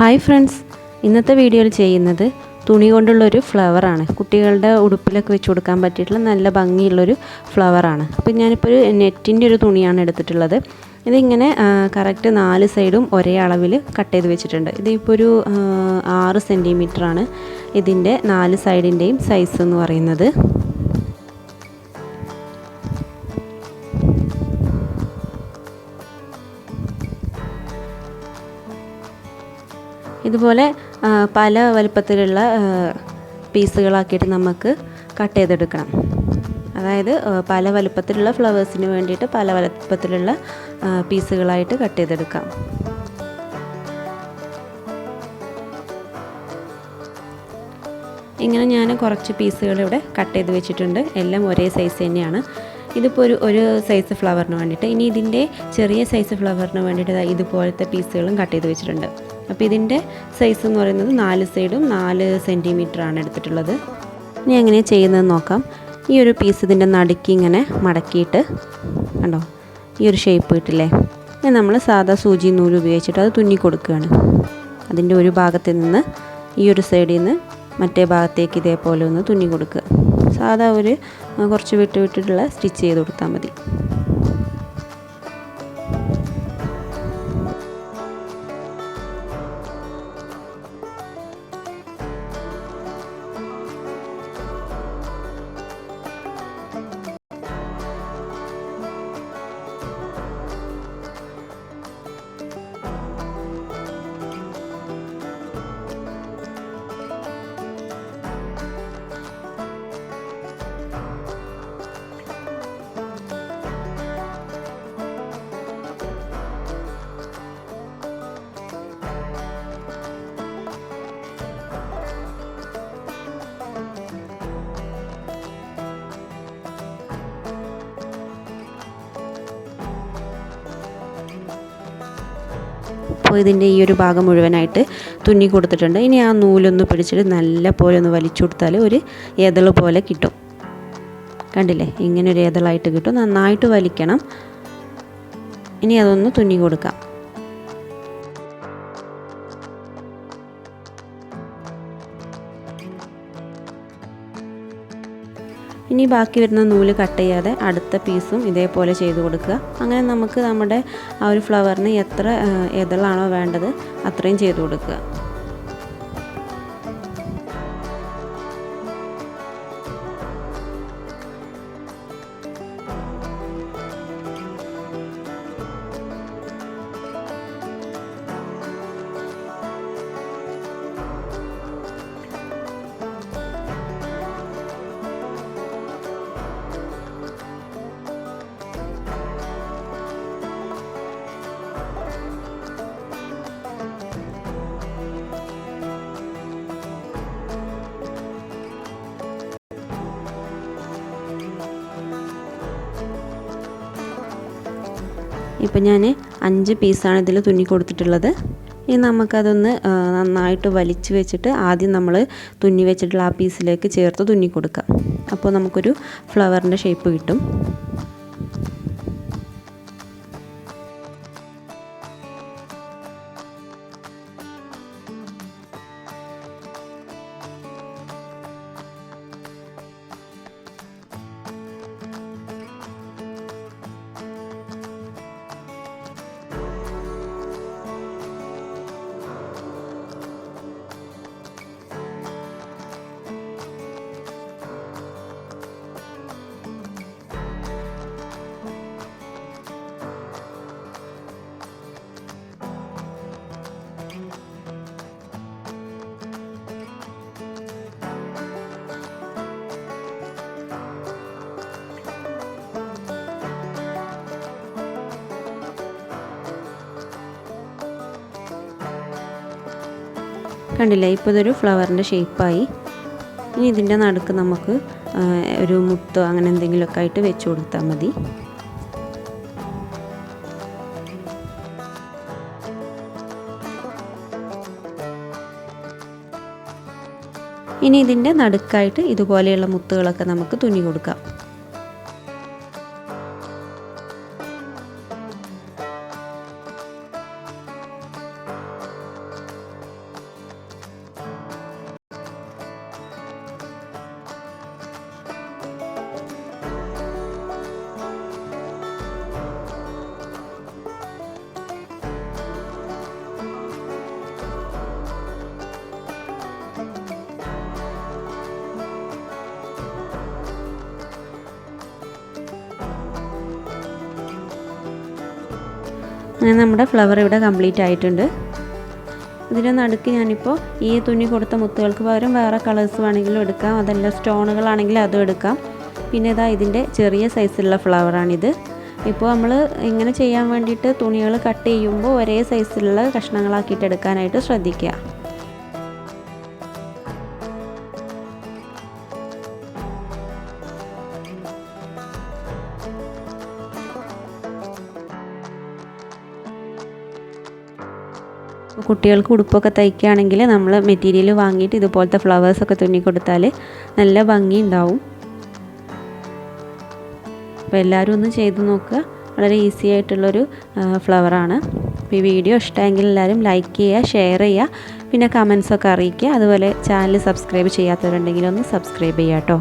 Hi friends, ഇന്നത്തെ വീഡിയോയിൽ ചെയ്യുന്നത് തുണി കൊണ്ടുള്ളൊരു ഫ്ലവറാണ്. കുട്ടികളുടെ ഉടുപ്പിലൊക്കെ വെച്ച് കൊടുക്കാൻ പറ്റിയിട്ടുള്ള നല്ല ഭംഗിയുള്ളൊരു ഫ്ലവറാണ്. അപ്പോൾ ഞാനിപ്പോൾ ഒരു നെറ്റിൻ്റെ ഒരു തുണിയാണ് എടുത്തിട്ടുള്ളത്. ഇതിങ്ങനെ കറക്റ്റ് 4 സൈഡും ഒരേ അളവിൽ കട്ട് ചെയ്ത് വെച്ചിട്ടുണ്ട്. ഇതിപ്പോൾ ഒരു 6 സെൻറ്റിമീറ്ററാണ് ഇതിൻ്റെ 4 സൈഡിൻ്റെയും സൈസ് എന്ന് പറയുന്നത്. ഇതുപോലെ പല വലുപ്പത്തിലുള്ള പീസുകളാക്കിയിട്ട് നമുക്ക് കട്ട് ചെയ്തെടുക്കണം. അതായത് പല വലുപ്പത്തിലുള്ള ഫ്ലവേഴ്സിന് വേണ്ടിയിട്ട് പല വലുപ്പത്തിലുള്ള പീസുകളായിട്ട് കട്ട് ചെയ്തെടുക്കാം. ഇങ്ങനെ ഞാൻ കുറച്ച് പീസുകൾ ഇവിടെ കട്ട് ചെയ്ത് വെച്ചിട്ടുണ്ട്. എല്ലാം ഒരേ സൈസ് തന്നെയാണ്. ഇതിപ്പോൾ ഒരു സൈസ് ഫ്ലവറിന് വേണ്ടിയിട്ട്. ഇനി ഇതിൻ്റെ ചെറിയ സൈസ് ഫ്ലവറിന് വേണ്ടിയിട്ട് ഇതുപോലത്തെ പീസുകളും കട്ട് ചെയ്ത് വെച്ചിട്ടുണ്ട്. അപ്പോൾ ഇതിൻ്റെ സൈസ് എന്ന് പറയുന്നത് 4 സൈഡും 4 സെൻറ്റിമീറ്ററാണ് എടുത്തിട്ടുള്ളത്. ഇനി എങ്ങനെയാണ് ചെയ്യുന്നതെന്ന് നോക്കാം. ഈ ഒരു പീസ് ഇതിൻ്റെ നടുക്ക് ഇങ്ങനെ മടക്കിയിട്ട് കണ്ടോ, ഈ ഒരു ഷേപ്പ് കിട്ടില്ലേ. ഇനി നമ്മൾ സാധാ സൂചി നൂല് ഉപയോഗിച്ചിട്ട് അത് തുന്നി കൊടുക്കുകയാണ്. അതിൻ്റെ ഒരു ഭാഗത്ത് നിന്ന് ഈ ഒരു സൈഡിൽ നിന്ന് മറ്റേ ഭാഗത്തേക്ക് ഇതേപോലെ ഒന്ന് തുന്നി കൊടുക്കുക. സാധാ കുറച്ച് വിട്ടിട്ടുള്ള സ്റ്റിച്ച് ചെയ്ത് കൊടുത്താൽ മതി. അപ്പോൾ ഇതിൻ്റെ ഈ ഒരു ഭാഗം മുഴുവനായിട്ട് തുന്നി കൊടുത്തിട്ടുണ്ട്. ഇനി ആ നൂലൊന്ന് പിടിച്ചിട്ട് നല്ല പോലെ ഒന്ന് വലിച്ചു കൊടുത്താൽ ഒരു ഏതള് പോലെ കിട്ടും. കണ്ടില്ലേ, ഇങ്ങനെ ഒരു ഏതളായിട്ട് കിട്ടും. നന്നായിട്ട് വലിക്കണം. ഇനി അതൊന്ന് തുന്നി കൊടുക്കാം. ഇനി ബാക്കി വരുന്ന നൂല് കട്ട് ചെയ്യാതെ അടുത്ത പീസും ഇതേപോലെ ചെയ്ത് കൊടുക്കുക. അങ്ങനെ നമുക്ക് നമ്മുടെ ആ ഒരു ഫ്ലവറിന് എത്ര ഏതളാണോ വേണ്ടത് അത്രയും ചെയ്ത് കൊടുക്കുക. ഇപ്പം ഞാൻ 5 പീസാണ് ഇതിൽ തുന്നി കൊടുത്തിട്ടുള്ളത്. ഇനി നമുക്കതൊന്ന് നന്നായിട്ട് വലിച്ച് വെച്ചിട്ട് ആദ്യം നമ്മൾ തുന്നി വെച്ചിട്ടുള്ള ആ പീസിലേക്ക് ചേർത്ത് തുന്നി കൊടുക്കാം. അപ്പോൾ നമുക്കൊരു ഫ്ലവറിൻ്റെ ഷേപ്പ് കിട്ടും. കണ്ടില്ലേ, ഇപ്പോൾ ഇതൊരു ഫ്ലവറിൻ്റെ ഷേപ്പായി. ഇനി ഇതിൻ്റെ നടുക്ക് നമുക്ക് ഒരു മുത്തോ അങ്ങനെ എന്തെങ്കിലുമൊക്കെ ആയിട്ട് വെച്ച് കൊടുത്താൽ മതി. ഇനി ഇതിൻ്റെ നടുക്കായിട്ട് ഇതുപോലെയുള്ള മുത്തുകളൊക്കെ നമുക്ക് തുന്നി കൊടുക്കാം. അങ്ങനെ നമ്മുടെ ഫ്ലവർ ഇവിടെ കംപ്ലീറ്റ് ആയിട്ടുണ്ട്. ഇതിൻ്റെ നടുക്ക് ഞാനിപ്പോൾ ഈ തുന്നി കൊടുത്ത മുത്തുകൾക്ക് പകരം വേറെ കളേഴ്സ് വേണമെങ്കിലും എടുക്കാം, അതല്ല സ്റ്റോണുകളാണെങ്കിൽ അതും എടുക്കാം. പിന്നെ ഇതാ ഇതിൻ്റെ ചെറിയ സൈസിലുള്ള ഫ്ലവറാണിത്. ഇപ്പോൾ നമ്മൾ ഇങ്ങനെ ചെയ്യാൻ വേണ്ടിയിട്ട് തുണികൾ കട്ട് ചെയ്യുമ്പോൾ ഒരേ സൈസിലുള്ള കഷ്ണങ്ങളാക്കിയിട്ട് എടുക്കാനായിട്ട് ശ്രദ്ധിക്കുക. കുട്ടികൾക്ക് ഉടുപ്പൊക്കെ തയ്ക്കുകയാണെങ്കിൽ നമ്മൾ മെറ്റീരിയൽ വാങ്ങിയിട്ട് ഇതുപോലത്തെ ഫ്ലവേഴ്സൊക്കെ തുന്നി കൊടുത്താൽ നല്ല ഭംഗി ഉണ്ടാവും. അപ്പോൾ എല്ലാവരും ഒന്ന് ചെയ്ത് നോക്കുക. വളരെ ഈസി ആയിട്ടുള്ളൊരു ഫ്ലവറാണ്. അപ്പോൾ ഈ വീഡിയോ ഇഷ്ടമെങ്കിൽ എല്ലാവരും ലൈക്ക് ചെയ്യുക, ഷെയർ ചെയ്യുക, പിന്നെ കമൻസൊക്കെ അറിയിക്കുക. അതുപോലെ ചാനൽ സബ്സ്ക്രൈബ് ചെയ്യാത്തവരുണ്ടെങ്കിൽ ഒന്ന് സബ്സ്ക്രൈബ് ചെയ്യുക കേട്ടോ.